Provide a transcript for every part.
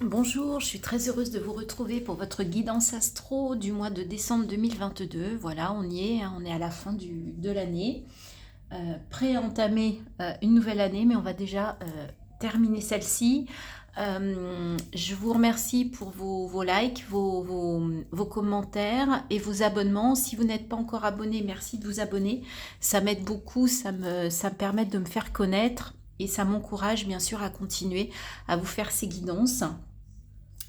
Bonjour, je suis très heureuse de vous retrouver pour votre guidance astro du mois de décembre 2022. Voilà, on y est, hein, on est à la fin de l'année. Prêt à entamer une nouvelle année, mais on va déjà terminer celle-ci. Je vous remercie pour vos likes, vos commentaires et vos abonnements. Si vous n'êtes pas encore abonné, merci de vous abonner. Ça m'aide beaucoup, ça me permet de me faire connaître et ça m'encourage bien sûr à continuer à vous faire ces guidances.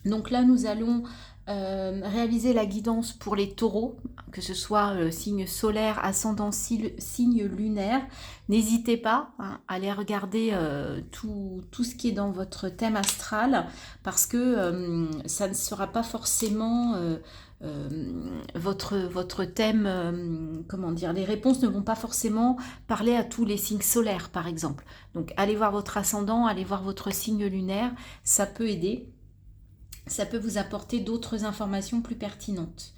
Donc là, nous allons réaliser la guidance pour les taureaux, que ce soit signe solaire, ascendant, signe lunaire. N'hésitez pas hein, à aller regarder tout ce qui est dans votre thème astral, parce que ça ne sera pas forcément votre thème, comment dire, les réponses ne vont pas forcément parler à tous les signes solaires, par exemple. Donc allez voir votre ascendant, allez voir votre signe lunaire, ça peut aider. Ça peut vous apporter d'autres informations plus pertinentes.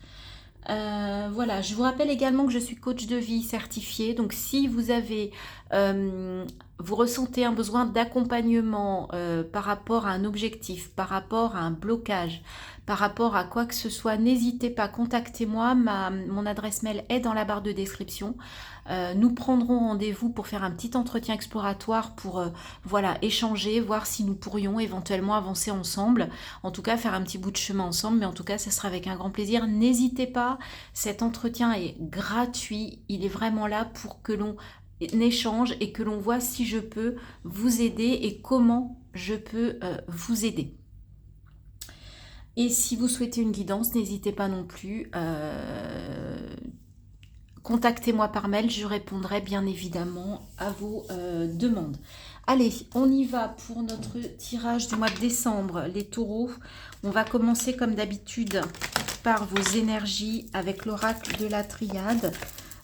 Voilà, je vous rappelle également que je suis coach de vie certifiée. Donc si vous avez, vous ressentez un besoin d'accompagnement par rapport à un objectif, par rapport à un blocage, par rapport à quoi que ce soit, n'hésitez pas, contactez-moi. Mon adresse mail est dans la barre de description. Nous prendrons rendez-vous pour faire un petit entretien exploratoire pour voilà, échanger, voir si nous pourrions éventuellement avancer ensemble. En tout cas, faire un petit bout de chemin ensemble, mais en tout cas, ce sera avec un grand plaisir. N'hésitez pas, cet entretien est gratuit. Il est vraiment là pour que l'on échange et que l'on voit si je peux vous aider et comment je peux vous aider. Et si vous souhaitez une guidance, n'hésitez pas non plus. Contactez-moi par mail, je répondrai bien évidemment à vos demandes. Allez, on y va pour notre tirage du mois de décembre, les taureaux. On va commencer comme d'habitude par vos énergies avec l'oracle de la triade.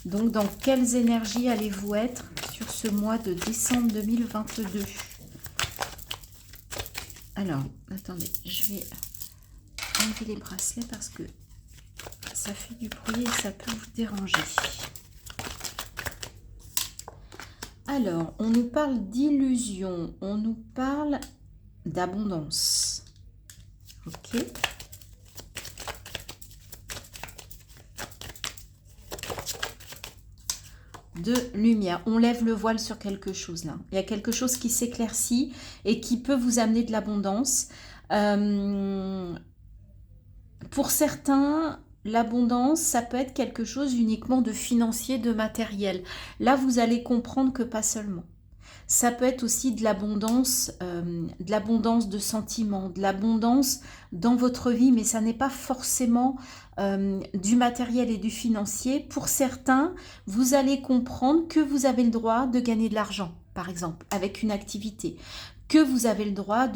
Donc, dans quelles énergies allez-vous être sur ce mois de décembre 2022? Alors, attendez, je vais enlever les bracelets parce que ça fait du bruit et ça peut vous déranger. Alors, on nous parle d'illusion, on nous parle d'abondance. Ok. De lumière. On lève le voile sur quelque chose là. Il y a quelque chose qui s'éclaircit et qui peut vous amener de l'abondance. Pour certains, l'abondance, ça peut être quelque chose uniquement de financier, de matériel. Là, vous allez comprendre que pas seulement. Ça peut être aussi de l'abondance de sentiments, de l'abondance dans votre vie, mais ça n'est pas forcément du matériel et du financier. Pour certains, vous allez comprendre que vous avez le droit de gagner de l'argent, par exemple, avec une activité, que vous avez le droit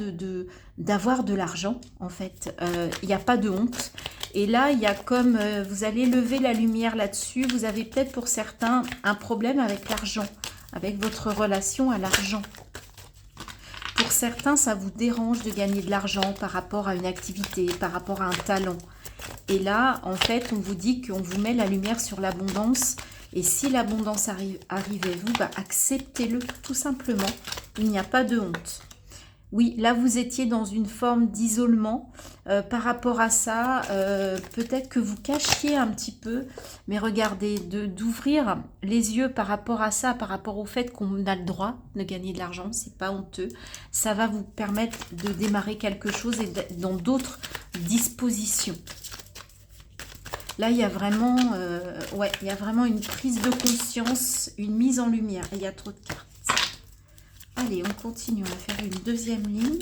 d'avoir de l'argent, en fait. Il n'y a pas de honte. Et là, il y a comme, vous allez lever la lumière là-dessus, vous avez peut-être pour certains un problème avec l'argent, avec votre relation à l'argent. Pour certains, ça vous dérange de gagner de l'argent par rapport à une activité, par rapport à un talent. Et là, en fait, on vous dit qu'on vous met la lumière sur l'abondance. Et si l'abondance arrive à vous, bah, acceptez-le tout simplement. Il n'y a pas de honte. Oui, là, vous étiez dans une forme d'isolement par rapport à ça. Peut-être que vous cachiez un petit peu, mais regardez, d'ouvrir les yeux par rapport à ça, par rapport au fait qu'on a le droit de gagner de l'argent, c'est pas honteux. Ça va vous permettre de démarrer quelque chose et dans d'autres dispositions. Là, il y a vraiment, ouais, il y a vraiment une prise de conscience, une mise en lumière. Et il y a trop de cartes. Allez, on continue, on va faire une deuxième ligne.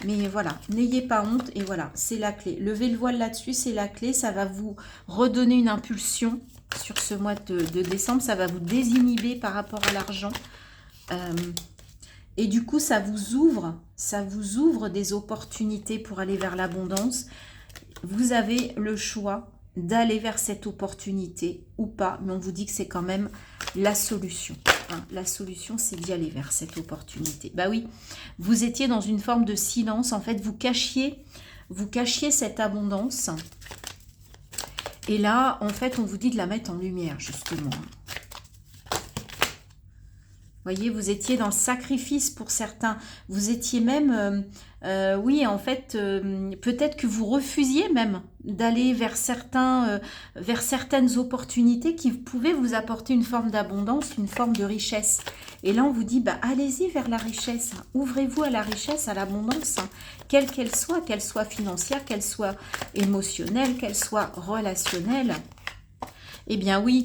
Mais voilà, n'ayez pas honte. Et voilà, c'est la clé. Levez le voile là-dessus, c'est la clé. Ça va vous redonner une impulsion sur ce mois de décembre. Ça va vous désinhiber par rapport à l'argent. Et du coup, ça vous ouvre des opportunités pour aller vers l'abondance. Vous avez le choix d'aller vers cette opportunité ou pas. Mais on vous dit que c'est quand même la solution. La solution, c'est d'y aller vers cette opportunité. Bah oui, vous étiez dans une forme de silence. En fait, vous cachiez cette abondance. Et là, en fait, on vous dit de la mettre en lumière, justement. Voyez, vous étiez dans le sacrifice pour certains. Vous étiez même, oui, en fait, peut-être que vous refusiez même d'aller vers vers certaines opportunités qui pouvaient vous apporter une forme d'abondance, une forme de richesse. Et là, on vous dit, bah, allez-y vers la richesse. Ouvrez-vous à la richesse, à l'abondance, quelle qu'elle soit financière, qu'elle soit émotionnelle, qu'elle soit relationnelle. Eh bien oui,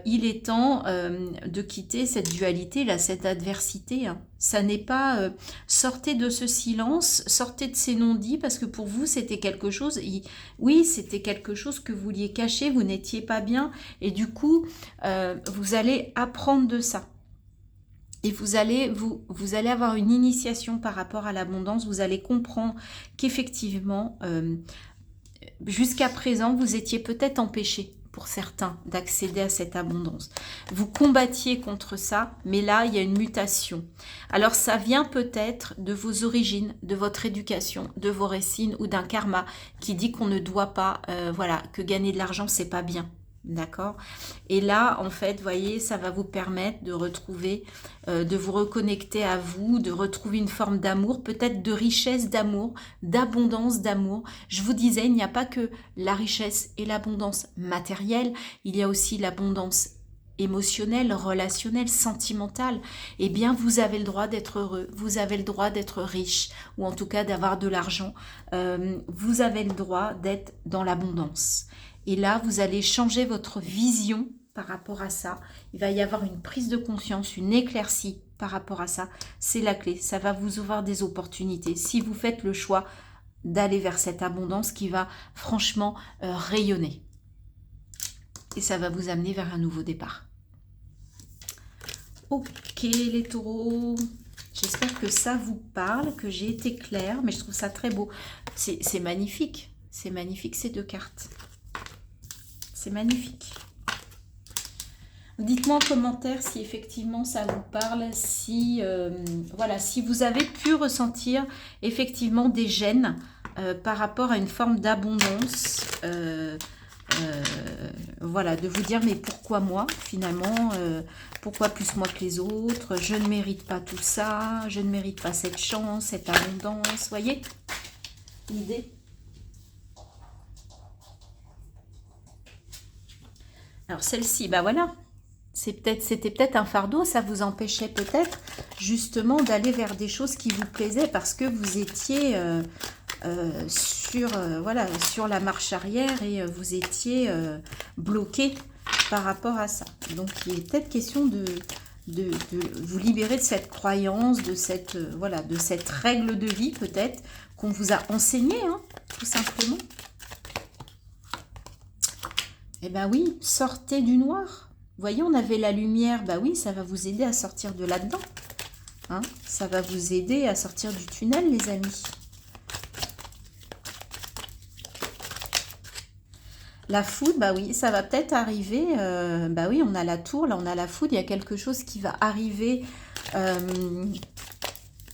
il est temps de quitter cette dualité, là, cette adversité. Hein. Ça n'est pas... sortez de ce silence, sortez de ces non-dits, parce que pour vous, c'était quelque chose... oui, c'était quelque chose que vous vouliez cacher, vous n'étiez pas bien, et du coup, vous allez apprendre de ça. Et vous allez avoir une initiation par rapport à l'abondance, vous allez comprendre qu'effectivement... jusqu'à présent, vous étiez peut-être empêché, pour certains, d'accéder à cette abondance. Vous combattiez contre ça, mais là, il y a une mutation. Alors, ça vient peut-être de vos origines, de votre éducation, de vos racines ou d'un karma qui dit qu'on ne doit pas, voilà, que gagner de l'argent, c'est pas bien. D'accord? Et là, en fait, voyez, ça va vous permettre de retrouver, de vous reconnecter à vous, de retrouver une forme d'amour, peut-être de richesse d'amour, d'abondance d'amour. Je vous disais, il n'y a pas que la richesse et l'abondance matérielle, il y a aussi l'abondance émotionnelle, relationnelle, sentimentale. Eh bien, vous avez le droit d'être heureux, vous avez le droit d'être riche, ou en tout cas d'avoir de l'argent. Vous avez le droit d'être dans l'abondance. Et là, vous allez changer votre vision par rapport à ça. Il va y avoir une prise de conscience, une éclaircie par rapport à ça. C'est la clé. Ça va vous ouvrir des opportunités. Si vous faites le choix d'aller vers cette abondance qui va franchement rayonner. Et ça va vous amener vers un nouveau départ. Ok les taureaux. J'espère que ça vous parle, que j'ai été claire. Mais je trouve ça très beau. C'est magnifique. C'est magnifique ces deux cartes. C'est magnifique. Dites-moi en commentaire si effectivement ça vous parle, si, voilà, si vous avez pu ressentir effectivement des gênes par rapport à une forme d'abondance. Voilà, de vous dire mais pourquoi moi finalement, pourquoi plus moi que les autres, je ne mérite pas tout ça, je ne mérite pas cette chance, cette abondance, voyez l'idée. Alors celle-ci, bah voilà, c'était peut-être un fardeau, ça vous empêchait peut-être justement d'aller vers des choses qui vous plaisaient parce que vous étiez voilà, sur la marche arrière et vous étiez bloqué par rapport à ça. Donc il est peut-être question de vous libérer de cette croyance, de cette, voilà, de cette règle de vie peut-être qu'on vous a enseignée, hein, tout simplement. Eh bien oui, sortez du noir. Vous voyez, on avait la lumière. Bah oui, ça va vous aider à sortir de là-dedans. Hein, ça va vous aider à sortir du tunnel, les amis. La foudre, bah oui, ça va peut-être arriver. Bah oui, on a la tour, là on a la foudre. Il y a quelque chose qui va arriver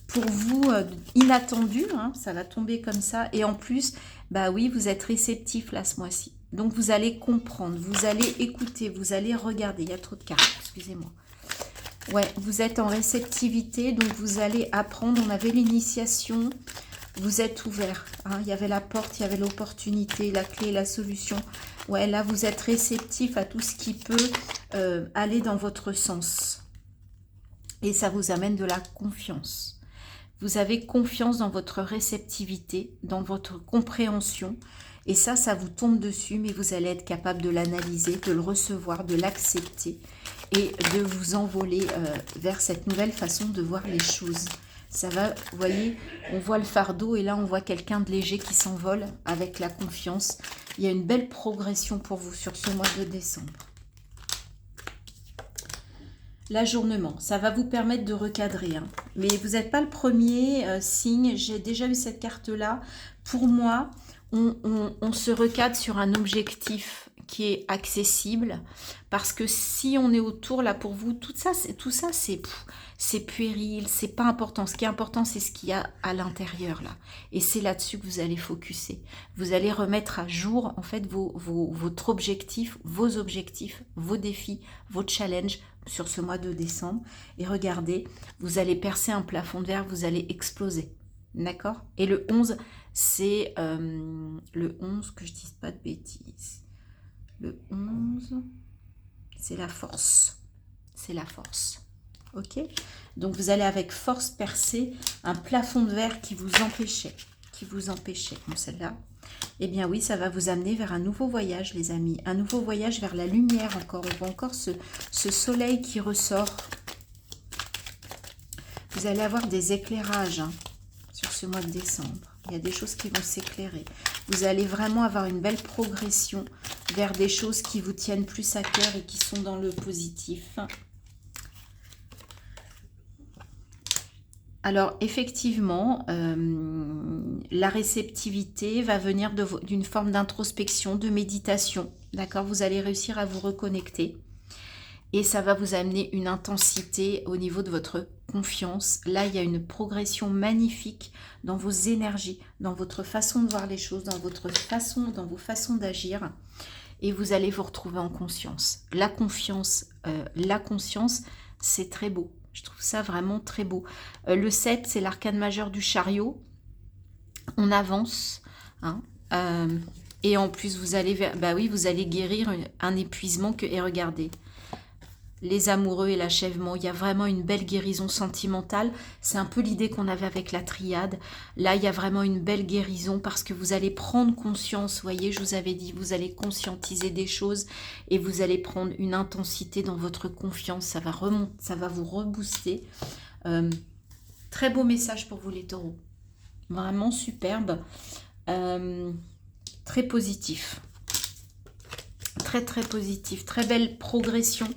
pour vous inattendu. Hein, ça va tomber comme ça. Et en plus, bah oui, vous êtes réceptif là ce mois-ci. Donc, vous allez comprendre, vous allez écouter, vous allez regarder. Il y a trop de cartes, excusez-moi. Ouais, vous êtes en réceptivité, donc vous allez apprendre. On avait l'initiation, vous êtes ouvert. Hein, il y avait la porte, il y avait l'opportunité, la clé, la solution. Ouais, là, vous êtes réceptif à tout ce qui peut aller dans votre sens. Et ça vous amène de la confiance. Vous avez confiance dans votre réceptivité, dans votre compréhension. Et ça vous tombe dessus, mais vous allez être capable de l'analyser, de le recevoir, de l'accepter et de vous envoler vers cette nouvelle façon de voir les choses. Ça va, vous voyez, on voit le fardeau et là on voit quelqu'un de léger qui s'envole avec la confiance. Il y a une belle progression pour vous sur ce mois de décembre. L'ajournement, ça va vous permettre de recadrer. Hein. Mais vous n'êtes pas le premier signe, j'ai déjà eu cette carte-là. Pour moi, on se recadre sur un objectif qui est accessible, parce que si on est autour là pour vous, tout ça c'est puéril, c'est pas important. Ce qui est important, c'est ce qu'il y a à l'intérieur là, et c'est là-dessus que vous allez focuser. Vous allez remettre à jour en fait votre objectif, vos objectifs, vos défis, vos challenges sur ce mois de décembre. Et regardez, vous allez percer un plafond de verre, vous allez exploser, d'accord? Et le 11, c'est le 11, que je dise pas de bêtises. Le 11, c'est la force. C'est la force. Ok? Donc, vous allez avec force percer un plafond de verre qui vous empêchait. Bon, celle-là. Eh bien oui, ça va vous amener vers un nouveau voyage, les amis. Un nouveau voyage vers la lumière encore. On voit encore ce soleil qui ressort. Vous allez avoir des éclairages sur ce mois de décembre. Il y a des choses qui vont s'éclairer. Vous allez vraiment avoir une belle progression vers des choses qui vous tiennent plus à cœur et qui sont dans le positif. Alors, effectivement, la réceptivité va venir d'une forme d'introspection, de méditation. D'accord? Vous allez réussir à vous reconnecter. Et ça va vous amener une intensité au niveau de votre confiance. Là, il y a une progression magnifique dans vos énergies, dans votre façon de voir les choses, dans vos façons d'agir. Et vous allez vous retrouver en conscience. La conscience, c'est très beau. Je trouve ça vraiment très beau. Le 7, c'est l'arcane majeur du chariot. On avance. Et en plus, vous allez guérir un épuisement. Et regardez, les amoureux et l'achèvement, il y a vraiment une belle guérison sentimentale. C'est un peu l'idée qu'on avait avec la triade. Là, il y a vraiment une belle guérison parce que vous allez prendre conscience. Vous voyez, je vous avais dit, vous allez conscientiser des choses et vous allez prendre une intensité dans votre confiance. Ça va vous rebooster. Très beau message pour vous, les taureaux. Vraiment superbe. Très positif. Très, très positif. Très belle progression.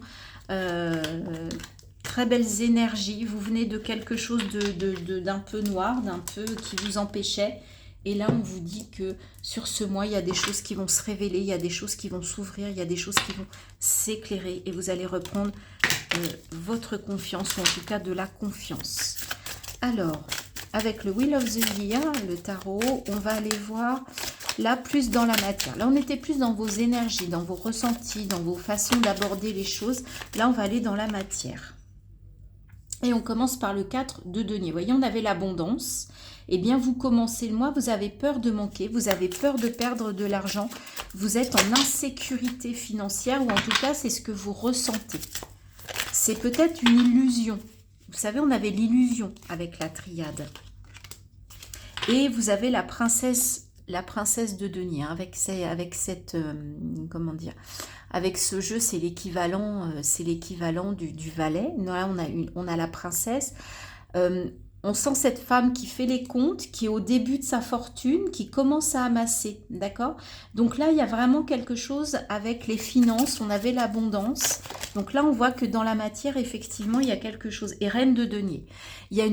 Très belles énergies. Vous venez de quelque chose d'un peu noir, d'un peu qui vous empêchait, et là on vous dit que sur ce mois il y a des choses qui vont se révéler, il y a des choses qui vont s'ouvrir, il y a des choses qui vont s'éclairer et vous allez reprendre votre confiance, ou en tout cas de la confiance. Alors avec le Wheel of the Year, le tarot, on va aller voir là plus dans la matière. Là on était plus dans vos énergies, dans vos ressentis, dans vos façons d'aborder les choses. Là on va aller dans la matière. Et on commence par le 4 de denier. Vous voyez, on avait l'abondance. Eh bien, vous commencez le mois, vous avez peur de manquer, vous avez peur de perdre de l'argent. Vous êtes en insécurité financière, ou en tout cas, c'est ce que vous ressentez. C'est peut-être une illusion. Vous savez, on avait l'illusion avec la triade. Et vous avez la princesse de denier, avec cette comment dire, avec ce jeu, c'est l'équivalent du valet. Là, on a la princesse. On sent cette femme qui fait les comptes, qui est au début de sa fortune, qui commence à amasser, d'accord? Donc là, il y a vraiment quelque chose avec les finances, on avait l'abondance. Donc là, on voit que dans la matière, effectivement, il y a quelque chose. Et reine de denier, il y a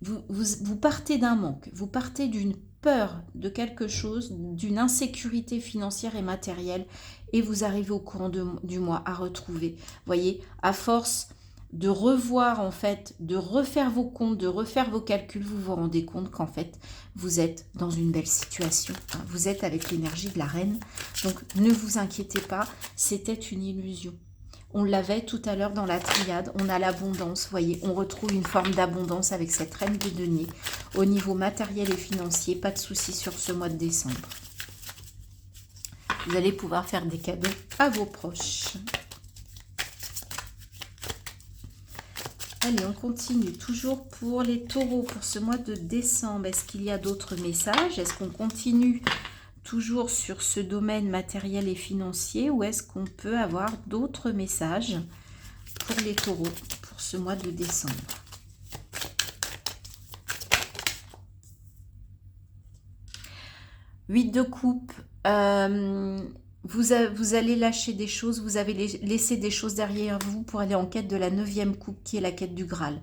vous partez d'un manque, vous partez d'une peur de quelque chose, d'une insécurité financière et matérielle, et vous arrivez au courant du mois à retrouver. Voyez, à force de revoir, en fait, de refaire vos comptes, de refaire vos calculs, vous vous rendez compte qu'en fait, vous êtes dans une belle situation. Vous êtes avec l'énergie de la reine. Donc, ne vous inquiétez pas, c'était une illusion. On l'avait tout à l'heure dans la triade, on a l'abondance, voyez, on retrouve une forme d'abondance avec cette reine de denier. Au niveau matériel et financier, pas de soucis sur ce mois de décembre. Vous allez pouvoir faire des cadeaux à vos proches. Allez, on continue toujours pour les taureaux pour ce mois de décembre. Est-ce qu'il y a d'autres messages? Est-ce qu'on continue toujours sur ce domaine matériel et financier, ou est-ce qu'on peut avoir d'autres messages pour les taureaux pour ce mois de décembre? Huit de coupe. vous allez lâcher des choses, vous avez laissé des choses derrière vous pour aller en quête de la 9e coupe qui est la quête du Graal.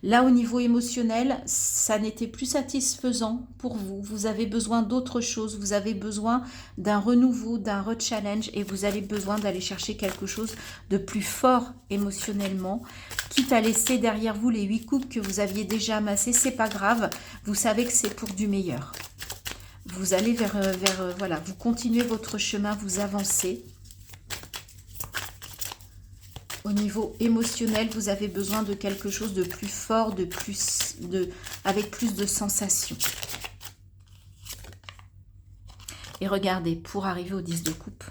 Là, au niveau émotionnel, ça n'était plus satisfaisant pour vous. Vous avez besoin d'autre chose, vous avez besoin d'un renouveau, d'un re-challenge et vous avez besoin d'aller chercher quelque chose de plus fort émotionnellement. Quitte à laisser derrière vous les 8 coupes que vous aviez déjà amassées, c'est pas grave, vous savez que c'est pour du meilleur. Vous allez voilà, vous continuez votre chemin, vous avancez. Au niveau émotionnel, vous avez besoin de quelque chose de plus fort, avec plus de sensations. Et regardez, pour arriver au 10 de coupe,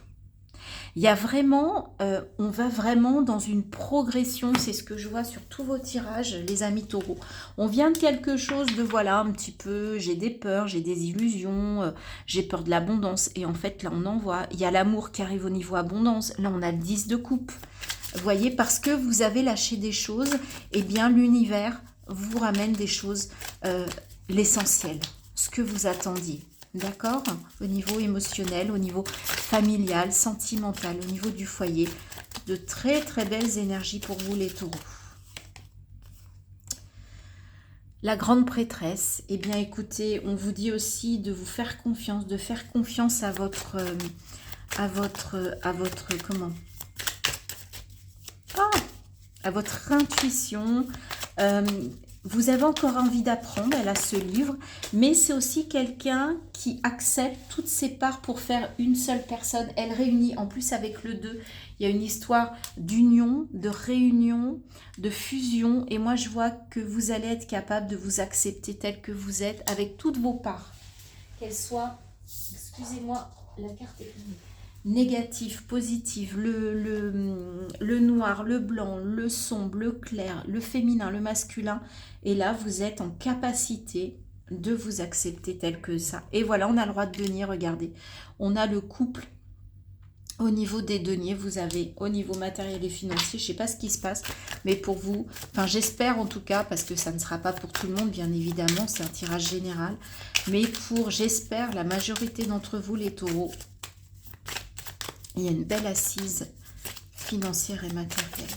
il y a vraiment, on va vraiment dans une progression, c'est ce que je vois sur tous vos tirages, les amis taureaux. On vient de quelque chose de, voilà, un petit peu, j'ai des peurs, j'ai des illusions, j'ai peur de l'abondance. Et en fait, là, on en voit, il y a l'amour qui arrive au niveau abondance. Là, on a le 10 de coupe. Vous voyez, parce que vous avez lâché des choses, eh bien, l'univers vous ramène des choses, l'essentiel, ce que vous attendiez. D'accord? Au niveau émotionnel, au niveau familial, sentimental, au niveau du foyer. De très très belles énergies pour vous les taureaux. La grande prêtresse, eh bien écoutez, on vous dit aussi de vous faire confiance, de faire confiance à votre comment? À votre intuition. Vous avez encore envie d'apprendre, elle a ce livre, mais c'est aussi quelqu'un qui accepte toutes ses parts pour faire une seule personne. Elle réunit, en plus avec le 2, il y a une histoire d'union, de réunion, de fusion. Et moi, je vois que vous allez être capable de vous accepter tel que vous êtes, avec toutes vos parts. Qu'elles soient, excusez-moi, la carte est négatif, positif, le noir, le blanc, le sombre, le clair, le féminin, le masculin. Et là, vous êtes en capacité de vous accepter tel que ça. Et voilà, on a le droit de denier, regardez. On a le couple. Au niveau des deniers, vous avez au niveau matériel et financier, je ne sais pas ce qui se passe, mais pour vous, enfin j'espère en tout cas, parce que ça ne sera pas pour tout le monde, bien évidemment, c'est un tirage général, mais pour, j'espère, la majorité d'entre vous, les taureaux, il y a une belle assise financière et matérielle.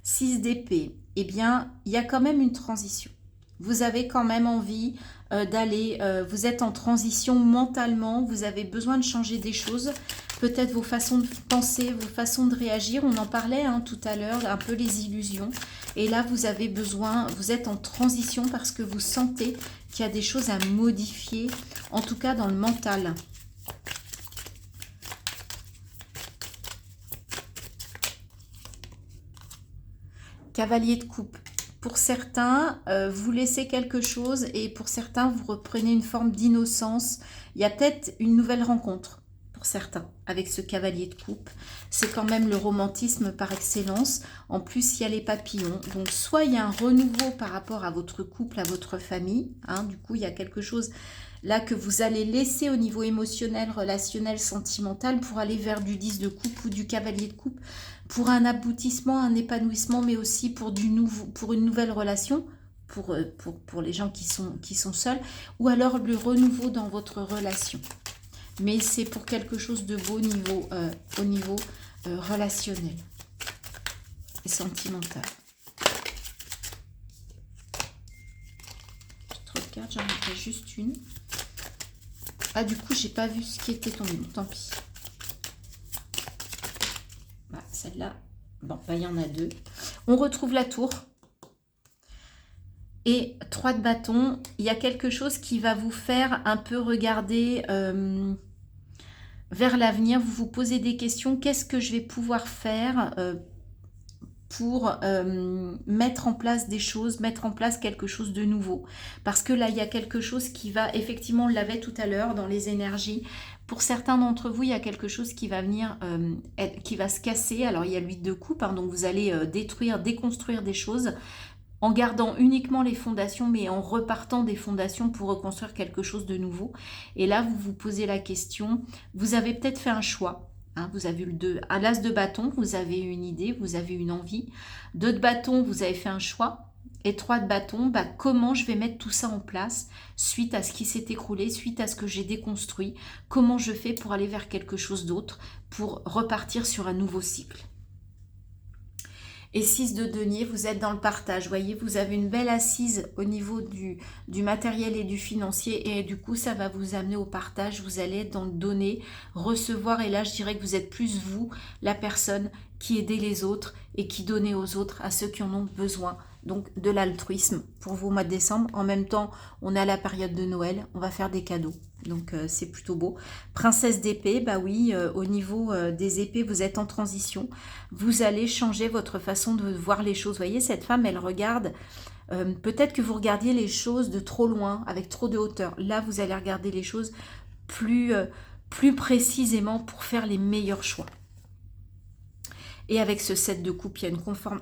6 d'épée, eh bien, il y a quand même une transition. Vous avez quand même envie d'aller, vous êtes en transition mentalement, vous avez besoin de changer des choses, peut-être vos façons de penser, vos façons de réagir, on en parlait tout à l'heure, un peu les illusions. Et là, vous avez besoin, vous êtes en transition parce que vous sentez qu'il y a des choses à modifier, en tout cas dans le mental. Cavalier de coupe. Pour certains, vous laissez quelque chose et pour certains, vous reprenez une forme d'innocence. Il y a peut-être une nouvelle rencontre pour certains avec ce cavalier de coupe. C'est quand même le romantisme par excellence. En plus, il y a les papillons. Donc, soit il y a un renouveau par rapport à votre couple, à votre famille. Du coup, il y a quelque chose là que vous allez laisser au niveau émotionnel, relationnel, sentimental pour aller vers du 10 de coupe ou du cavalier de coupe. Pour un aboutissement, un épanouissement, mais aussi pour, pour une nouvelle relation, pour les gens qui sont seuls, ou alors le renouveau dans votre relation. Mais c'est pour quelque chose de beau au niveau relationnel et sentimental. Je regarde, j'en ai juste une. Ah, du coup, j'ai pas vu ce qui était tombé, bon, tant pis. Celle-là, bon, il y en a 2. On retrouve la tour. Et 3 de bâton. Il y a quelque chose qui va vous faire un peu regarder vers l'avenir. Vous vous posez des questions. Qu'est-ce que je vais pouvoir faire pour mettre en place des choses, mettre en place quelque chose de nouveau. Parce que là, il y a quelque chose qui va, effectivement, on l'avait tout à l'heure dans les énergies. Pour certains d'entre vous, il y a quelque chose qui va venir, qui va se casser. Alors, il y a l'huile de coupe, donc vous allez détruire, déconstruire des choses en gardant uniquement les fondations, mais en repartant des fondations pour reconstruire quelque chose de nouveau. Et là, vous vous posez la question, vous avez peut-être fait un choix. Vous avez eu le 2, l'as de bâton, vous avez une idée, vous avez une envie. 2 de bâton, vous avez fait un choix. Et 3 de bâton, bah, comment je vais mettre tout ça en place suite à ce qui s'est écroulé, suite à ce que j'ai déconstruit, comment je fais pour aller vers quelque chose d'autre, pour repartir sur un nouveau cycle. Et 6 de denier, vous êtes dans le partage. Vous voyez, vous avez une belle assise au niveau du matériel et du financier. Et du coup, ça va vous amener au partage. Vous allez être dans le donner, recevoir. Et là, je dirais que vous êtes plus vous, la personne qui aidez les autres et qui donnez aux autres, à ceux qui en ont besoin. Donc, de l'altruisme pour vous au mois de décembre. En même temps, on a la période de Noël. On va faire des cadeaux. Donc, c'est plutôt beau. Princesse d'épée, bah oui, au niveau des épées, vous êtes en transition. Vous allez changer votre façon de voir les choses. Vous voyez, cette femme, elle regarde. Peut-être que vous regardiez les choses de trop loin, avec trop de hauteur. Là, vous allez regarder les choses plus précisément pour faire les meilleurs choix. Et avec ce 7 de coupe, il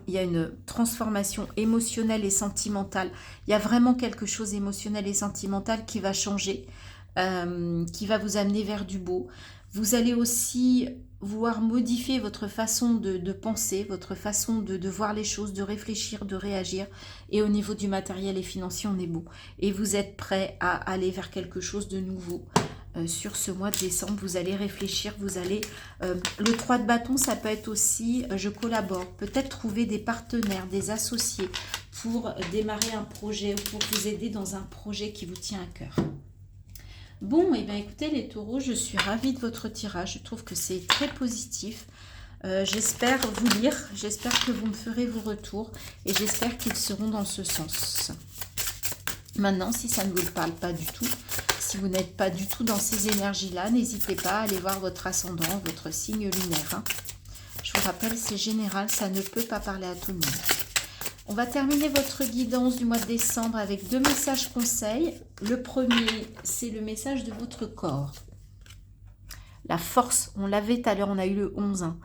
y a une transformation émotionnelle et sentimentale. Il y a vraiment quelque chose émotionnel et sentimental qui va changer, qui va vous amener vers du beau. Vous allez aussi vouloir modifier votre façon de penser, votre façon de voir les choses, de réfléchir, de réagir. Et au niveau du matériel et financier, on est beau. Et vous êtes prêt à aller vers quelque chose de nouveau. Sur ce mois de décembre, vous allez réfléchir, vous allez... le 3 de bâton, ça peut être aussi, je collabore, peut-être trouver des partenaires, des associés pour démarrer un projet ou pour vous aider dans un projet qui vous tient à cœur. Bon, et bien écoutez les taureaux, je suis ravie de votre tirage, je trouve que c'est très positif. J'espère vous lire, j'espère que vous me ferez vos retours et j'espère qu'ils seront dans ce sens. Maintenant, si ça ne vous parle pas du tout, si vous n'êtes pas du tout dans ces énergies-là, n'hésitez pas à aller voir votre ascendant, votre signe lunaire. Hein. Je vous rappelle, c'est général, ça ne peut pas parler à tout le monde. On va terminer votre guidance du mois de décembre avec 2 messages conseils. Le premier, c'est le message de votre corps. La force, on l'avait tout à l'heure, on a eu le 11. Hein.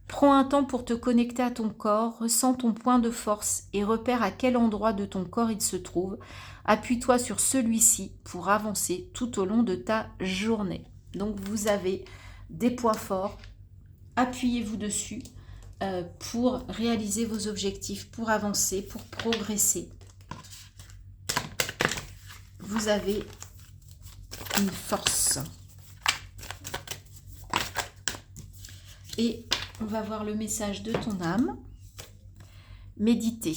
Prends un temps pour te connecter à ton corps, ressens ton point de force et repère à quel endroit de ton corps il se trouve. Appuie-toi sur celui-ci pour avancer tout au long de ta journée. Donc vous avez des points forts, appuyez-vous dessus pour réaliser vos objectifs, pour avancer, pour progresser. Vous avez une force. Et on va voir le message de ton âme. Méditer.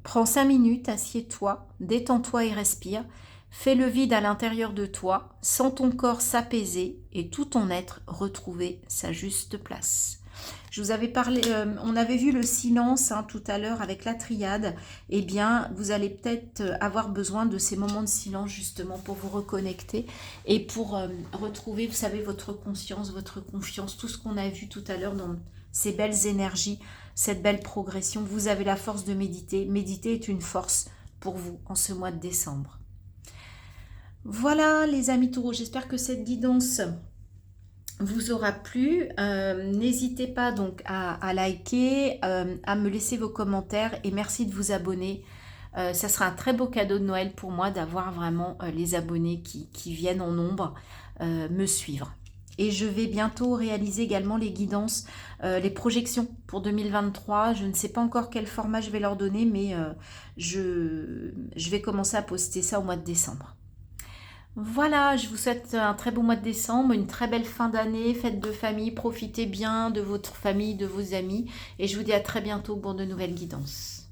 Prends 5 minutes, assieds-toi, détends-toi et respire. Fais le vide à l'intérieur de toi, sens ton corps s'apaiser et tout ton être retrouver sa juste place. Je vous avais parlé, on avait vu le silence hein, tout à l'heure avec la triade. Eh bien, vous allez peut-être avoir besoin de ces moments de silence justement pour vous reconnecter et pour retrouver, vous savez, votre conscience, votre confiance, tout ce qu'on a vu tout à l'heure dans ces belles énergies, cette belle progression. Vous avez la force de méditer. Méditer est une force pour vous en ce mois de décembre. Voilà les amis taureaux, j'espère que cette guidance vous aura plu. N'hésitez pas donc à liker, à me laisser vos commentaires et merci de vous abonner. Ça sera un très beau cadeau de Noël pour moi d'avoir vraiment les abonnés qui viennent en nombre me suivre. Et je vais bientôt réaliser également les guidances, les projections pour 2023. Je ne sais pas encore quel format je vais leur donner, mais je vais commencer à poster ça au mois de décembre. Voilà, je vous souhaite un très beau mois de décembre, une très belle fin d'année, fête de famille, profitez bien de votre famille, de vos amis et je vous dis à très bientôt pour de nouvelles guidances.